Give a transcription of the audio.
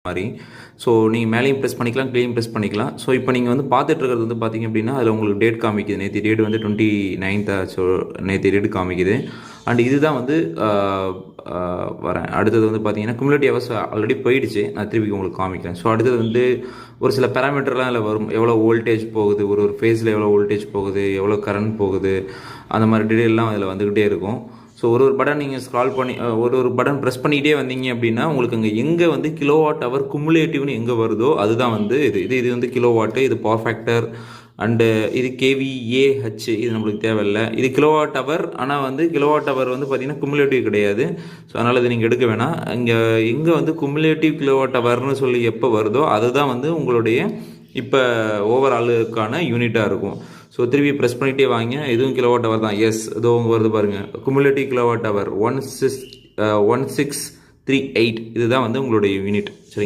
மாதிரி. ஸோ நீங்கள் மேலேயும் ப்ரெஸ் பண்ணிக்கலாம், கீழேயும் ப்ரெஸ் பண்ணிக்கலாம். ஸோ இப்போ நீங்கள் வந்து பார்த்துட்டு இருக்கிறது வந்து பார்த்தீங்க அப்படின்னா அதில் உங்களுக்கு டேட் காமிக்குது. நேற்று டேட் வந்து 29th. ஸோ நேற்று டேட் காமிக்குது. அண்ட் இதுதான் வந்து வரேன். அடுத்தது வந்து பார்த்தீங்கன்னா குமுலேட்டிவ் ஹவர்ஸ் ஆல்ரெடி போயிடுச்சு. நான் திருப்பி உங்களுக்கு காமிக்கிறேன். ஸோ அடுத்தது வந்து ஒரு சில பேராமீட்டர்லாம் அதில் வரும். எவ்வளோ வோல்டேஜ் போகுது, ஒரு ஃபேஸில் எவ்வளோ வோல்டேஜ் போகுது, எவ்வளோ கரண்ட் போகுது, அந்த மாதிரி டீட்டெயிலாம் அதில் வந்துக்கிட்டே இருக்கும். ஸோ ஒரு பட்டன் நீங்கள் ஸ்க்ரால் பண்ணி ஒரு பட்டன் ப்ரெஸ் பண்ணிகிட்டே வந்தீங்க அப்படின்னா உங்களுக்கு அங்கே எங்கே வந்து கிலோவாட் ஹவர் குமுலேட்டிவ்னு எங்கே வருதோ அதுதான் வந்து இது வந்து கிலோவாட்டு, இது பவர் ஃபேக்டர், அண்டு இது KVAH, இது நம்மளுக்கு தேவையில்லை. இது கிலோவாட் ஹவர். ஆனால் வந்து கிலோவாட் ஹவர் வந்து பார்த்தீங்கன்னா குமுலேட்டிவ் கிடையாது. ஸோ அதனால் இது நீங்கள் எடுக்க வேணாம். இங்கே எங்கே வந்து குமுலேட்டிவ் கிலோவாட் ஹவர்னு சொல்லி எப்போ வருதோ அதுதான் வந்து உங்களுடைய இப்போ ஓவராலுக்கான யூனிட்டாக இருக்கும். ஸோ திருப்பி ப்ரெஸ் பண்ணிகிட்டே வாங்க. இதுவும் கிலோவாட் ஹவர் தான். எஸ், இதோ உங்க வருது பாருங்கள், குமுலேட்டிவ் கிலோவாட் ஹவர் 1638. இதுதான் வந்து உங்களுடைய யூனிட். சரிங்களா?